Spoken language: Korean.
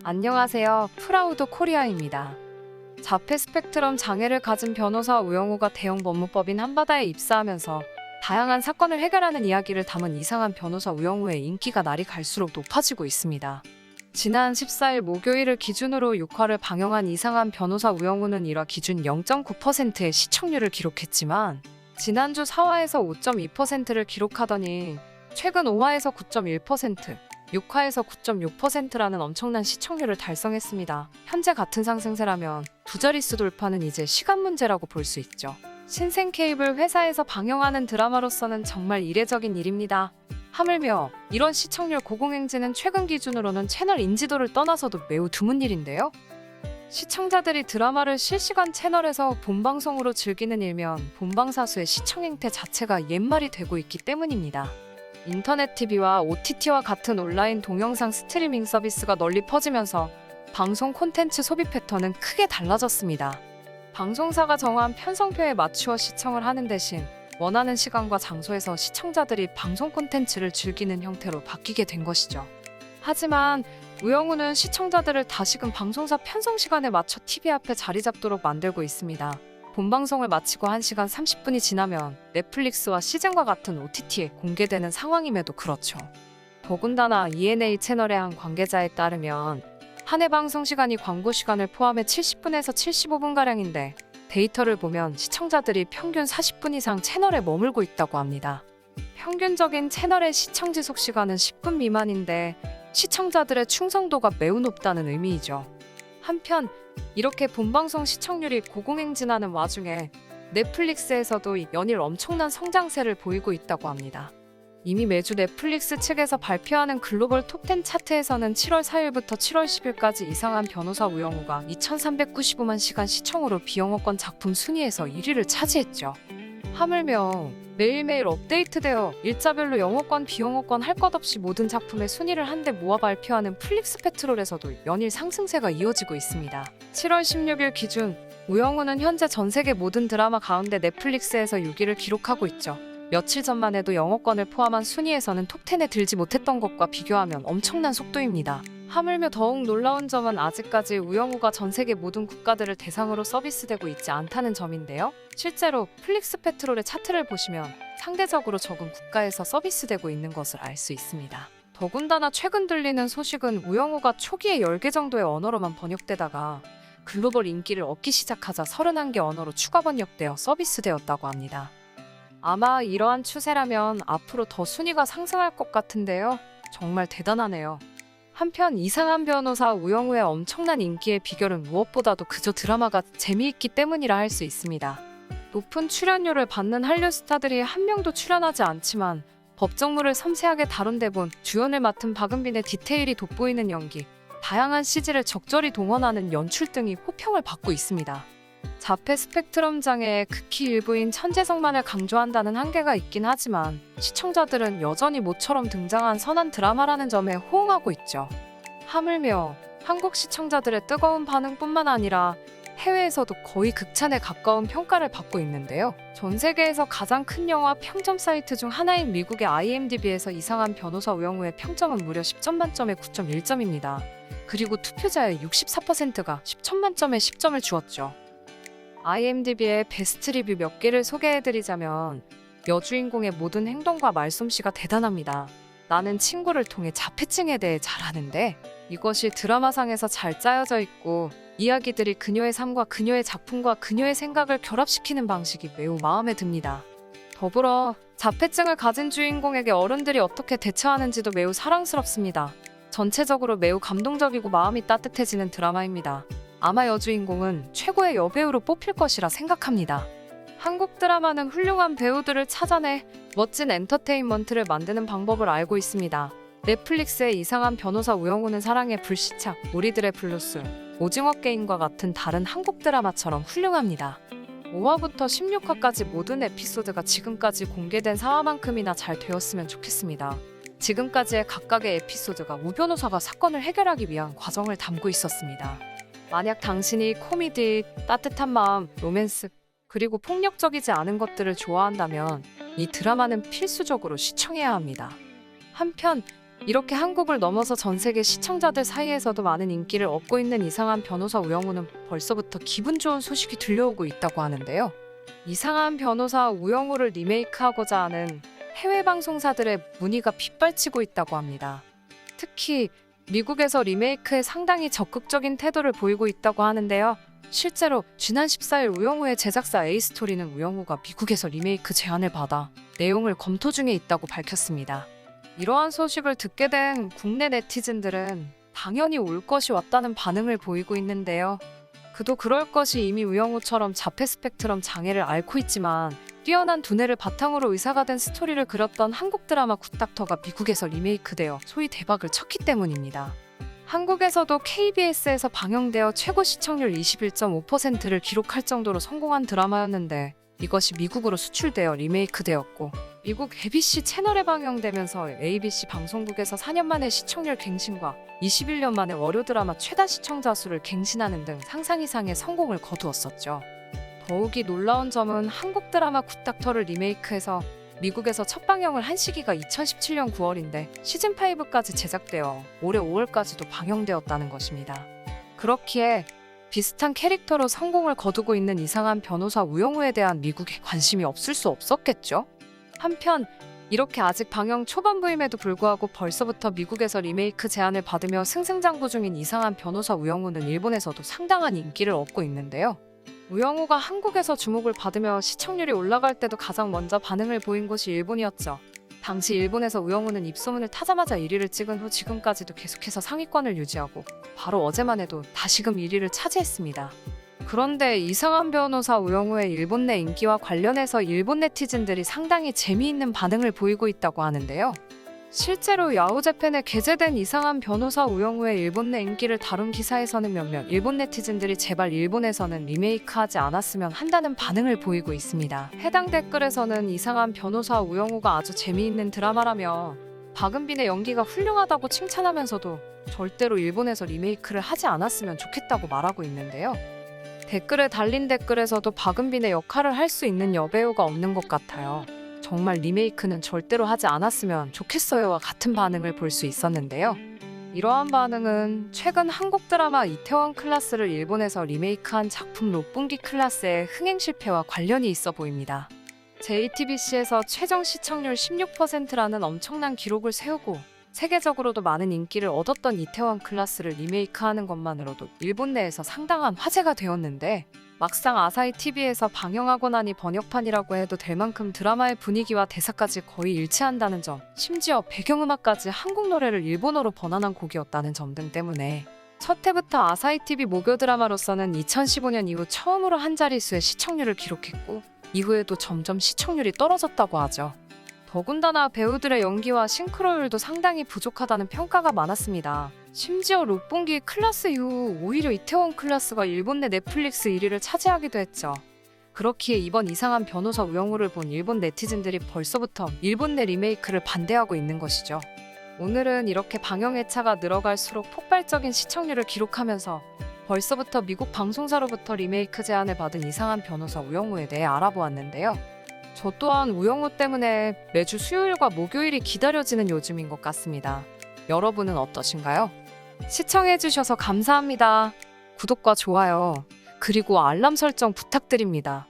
안녕하세요. 프라우드 코리아입니다. 자폐 스펙트럼 장애를 가진 변호사 우영우가 대형 법무법인 한바다에 입사하면서 다양한 사건을 해결하는 이야기를 담은 이상한 변호사 우영우의 인기가 날이 갈수록 높아지고 있습니다. 지난 14일 목요일을 기준으로 6화를 방영한 이상한 변호사 우영우는 1화 기준 0.9%의 시청률을 기록했지만 지난주 4화에서 5.2%를 기록하더니 최근 5화에서 9.1%, 6화에서 9.6%라는 엄청난 시청률을 달성했습니다. 현재 같은 상승세라면 두 자릿수 돌파는 이제 시간 문제라고 볼 수 있죠. 신생 케이블 회사에서 방영하는 드라마로서는 정말 이례적인 일입니다. 하물며 이런 시청률 고공행진은 최근 기준으로는 채널 인지도를 떠나서도 매우 드문 일인데요. 시청자들이 드라마를 실시간 채널에서 본방송으로 즐기는 일면 본방사수의 시청 행태 자체가 옛말이 되고 있기 때문입니다. 인터넷 TV와 OTT와 같은 온라인 동영상 스트리밍 서비스가 널리 퍼지면서 방송 콘텐츠 소비 패턴은 크게 달라졌습니다. 방송사가 정한 편성표에 맞추어 시청을 하는 대신 원하는 시간과 장소에서 시청자들이 방송 콘텐츠를 즐기는 형태로 바뀌게 된 것이죠. 하지만 우영우는 시청자들을 다시금 방송사 편성 시간에 맞춰 TV 앞에 자리 잡도록 만들고 있습니다. 본방송을 마치고 1시간 30분이 지나면 넷플릭스와 시즌과 같은 OTT에 공개되는 상황임에도 그렇죠. 더군다나 ENA 채널의 한 관계자에 따르면 한 해 방송 시간이 광고 시간을 포함해 70분에서 75분가량인데 데이터를 보면 시청자들이 평균 40분 이상 채널에 머물고 있다고 합니다. 평균적인 채널의 시청 지속 시간은 10분 미만인데 시청자들의 충성도가 매우 높다는 의미이죠. 한편 이렇게 본방송 시청률이 고공행진하는 와중에 넷플릭스에서도 연일 엄청난 성장세를 보이고 있다고 합니다. 이미 매주 넷플릭스 측에서 발표하는 글로벌 톱10 차트에서는 7월 4일부터 7월 10일까지 이상한 변호사 우영우가 2,395만 시간 시청으로 비영어권 작품 순위에서 1위를 차지했죠. 하물며 매일매일 업데이트되어 일자별로 영어권, 비영어권 할 것 없이 모든 작품의 순위를 한데 모아 발표하는 플릭스 페트롤에서도 연일 상승세가 이어지고 있습니다. 7월 16일 기준 우영우는 현재 전 세계 모든 드라마 가운데 넷플릭스에서 6위를 기록하고 있죠. 며칠 전만 해도 영어권을 포함한 순위에서는 톱10에 들지 못했던 것과 비교하면 엄청난 속도입니다. 하물며 더욱 놀라운 점은 아직까지 우영우가 전 세계 모든 국가들을 대상으로 서비스되고 있지 않다는 점인데요. 실제로 플릭스 페트롤의 차트를 보시면 상대적으로 적은 국가에서 서비스되고 있는 것을 알 수 있습니다. 더군다나 최근 들리는 소식은 우영우가 초기에 10개 정도의 언어로만 번역되다가 글로벌 인기를 얻기 시작하자 31개 언어로 추가 번역되어 서비스되었다고 합니다. 아마 이러한 추세라면 앞으로 더 순위가 상승할 것 같은데요. 정말 대단하네요. 한편 이상한 변호사 우영우의 엄청난 인기의 비결은 무엇보다도 그저 드라마가 재미있기 때문이라 할 수 있습니다. 높은 출연료를 받는 한류 스타들이 한 명도 출연하지 않지만 법정물을 섬세하게 다룬 대본, 주연을 맡은 박은빈의 디테일이 돋보이는 연기, 다양한 CG를 적절히 동원하는 연출 등이 호평을 받고 있습니다. 자폐 스펙트럼 장애의 극히 일부인 천재성만을 강조한다는 한계가 있긴 하지만 시청자들은 여전히 모처럼 등장한 선한 드라마라는 점에 호응하고 있죠. 하물며 한국 시청자들의 뜨거운 반응뿐만 아니라 해외에서도 거의 극찬에 가까운 평가를 받고 있는데요. 전 세계에서 가장 큰 영화 평점 사이트 중 하나인 미국의 IMDb에서 이상한 변호사 우영우의 평점은 무려 10점 만점에 9.1점입니다. 그리고 투표자의 64%가 10점 만점에 10점을 주었죠. IMDb의 베스트 리뷰 몇 개를 소개해드리자면 여주인공의 모든 행동과 말솜씨가 대단합니다. 나는 친구를 통해 자폐증에 대해 잘 아는데 이것이 드라마상에서 잘 짜여져 있고 이야기들이 그녀의 삶과 그녀의 작품과 그녀의 생각을 결합시키는 방식이 매우 마음에 듭니다. 더불어 자폐증을 가진 주인공에게 어른들이 어떻게 대처하는지도 매우 사랑스럽습니다. 전체적으로 매우 감동적이고 마음이 따뜻해지는 드라마입니다. 아마 여주인공은 최고의 여배우로 뽑힐 것이라 생각합니다. 한국 드라마는 훌륭한 배우들을 찾아내 멋진 엔터테인먼트를 만드는 방법을 알고 있습니다. 넷플릭스의 이상한 변호사 우영우는 사랑의 불시착, 우리들의 블루스, 오징어 게임과 같은 다른 한국 드라마처럼 훌륭합니다. 5화부터 16화까지 모든 에피소드가 지금까지 공개된 4화만큼이나 잘 되었으면 좋겠습니다. 지금까지의 각각의 에피소드가 우 변호사가 사건을 해결하기 위한 과정을 담고 있었습니다. 만약 당신이 코미디, 따뜻한 마음, 로맨스, 그리고 폭력적이지 않은 것들을 좋아한다면 이 드라마는 필수적으로 시청해야 합니다. 한편 이렇게 한국을 넘어서 전 세계 시청자들 사이에서도 많은 인기를 얻고 있는 이상한 변호사 우영우는 벌써부터 기분 좋은 소식이 들려오고 있다고 하는데요. 이상한 변호사 우영우를 리메이크하고자 하는 해외 방송사들의 문의가 빗발치고 있다고 합니다. 특히 미국에서 리메이크에 상당히 적극적인 태도를 보이고 있다고 하는데요. 실제로 지난 14일 우영우의 제작사 A스토리는 우영우가 미국에서 리메이크 제안을 받아 내용을 검토 중에 있다고 밝혔습니다. 이러한 소식을 듣게 된 국내 네티즌들은 당연히 올 것이 왔다는 반응을 보이고 있는데요. 그도 그럴 것이 이미 우영우처럼 자폐 스펙트럼 장애를 앓고 있지만 뛰어난 두뇌를 바탕으로 의사가 된 스토리를 그렸던 한국 드라마 굿닥터가 미국에서 리메이크되어 소위 대박을 쳤기 때문입니다. 한국에서도 KBS에서 방영되어 최고 시청률 21.5%를 기록할 정도로 성공한 드라마였는데 이것이 미국으로 수출되어 리메이크되었고 미국 ABC 채널에 방영되면서 ABC 방송국에서 4년 만에 시청률 갱신과 21년 만에 월요 드라마 최다 시청자 수를 갱신하는 등 상상 이상의 성공을 거두었었죠. 더욱이 놀라운 점은 한국 드라마 굿닥터를 리메이크해서 미국에서 첫 방영을 한 시기가 2017년 9월인데 시즌5까지 제작되어 올해 5월까지도 방영되었다는 것입니다. 그렇기에 비슷한 캐릭터로 성공을 거두고 있는 이상한 변호사 우영우에 대한 미국의 관심이 없을 수 없었겠죠? 한편 이렇게 아직 방영 초반부임에도 불구하고 벌써부터 미국에서 리메이크 제안을 받으며 승승장구 중인 이상한 변호사 우영우는 일본에서도 상당한 인기를 얻고 있는데요. 우영우가 한국에서 주목을 받으며 시청률이 올라갈 때도 가장 먼저 반응을 보인 곳이 일본이었죠. 당시 일본에서 우영우는 입소문을 타자마자 1위를 찍은 후 지금까지도 계속해서 상위권을 유지하고 바로 어제만 해도 다시금 1위를 차지했습니다. 그런데 이상한 변호사 우영우의 일본 내 인기와 관련해서 일본 네티즌들이 상당히 재미있는 반응을 보이고 있다고 하는데요. 실제로 야후재팬에 게재된 이상한 변호사 우영우의 일본 내 인기를 다룬 기사에서는 몇몇 일본 네티즌들이 제발 일본에서는 리메이크하지 않았으면 한다는 반응을 보이고 있습니다. 해당 댓글에서는 이상한 변호사 우영우가 아주 재미있는 드라마라며 박은빈의 연기가 훌륭하다고 칭찬하면서도 절대로 일본에서 리메이크를 하지 않았으면 좋겠다고 말하고 있는데요. 댓글에 달린 댓글에서도 박은빈의 역할을 할 수 있는 여배우가 없는 것 같아요. 정말 리메이크는 절대로 하지 않았으면 좋겠어요와 같은 반응을 볼 수 있었는데요. 이러한 반응은 최근 한국 드라마 이태원 클라스를 일본에서 리메이크한 작품 롯본기 클라스의 흥행 실패와 관련이 있어 보입니다. JTBC에서 최종 시청률 16%라는 엄청난 기록을 세우고 세계적으로도 많은 인기를 얻었던 이태원 클라스를 리메이크하는 것만으로도 일본 내에서 상당한 화제가 되었는데 막상 아사히 TV에서 방영하고 나니 번역판이라고 해도 될 만큼 드라마의 분위기와 대사까지 거의 일치한다는 점, 심지어 배경음악까지 한국 노래를 일본어로 번안한 곡이었다는 점 등 때문에 첫 해부터 아사히 TV 목요 드라마로서는 2015년 이후 처음으로 한 자릿수의 시청률을 기록했고 이후에도 점점 시청률이 떨어졌다고 하죠. 더군다나 배우들의 연기와 싱크로율도 상당히 부족하다는 평가가 많았습니다. 심지어 롯본기 클라스 이후 오히려 이태원 클라스가 일본 내 넷플릭스 1위를 차지하기도 했죠. 그렇기에 이번 이상한 변호사 우영우를 본 일본 네티즌들이 벌써부터 일본 내 리메이크를 반대하고 있는 것이죠. 오늘은 이렇게 방영 회차가 늘어갈수록 폭발적인 시청률을 기록하면서 벌써부터 미국 방송사로부터 리메이크 제안을 받은 이상한 변호사 우영우에 대해 알아보았는데요. 저 또한 우영우 때문에 매주 수요일과 목요일이 기다려지는 요즘인 것 같습니다. 여러분은 어떠신가요? 시청해주셔서 감사합니다. 구독과 좋아요, 그리고 알람 설정 부탁드립니다.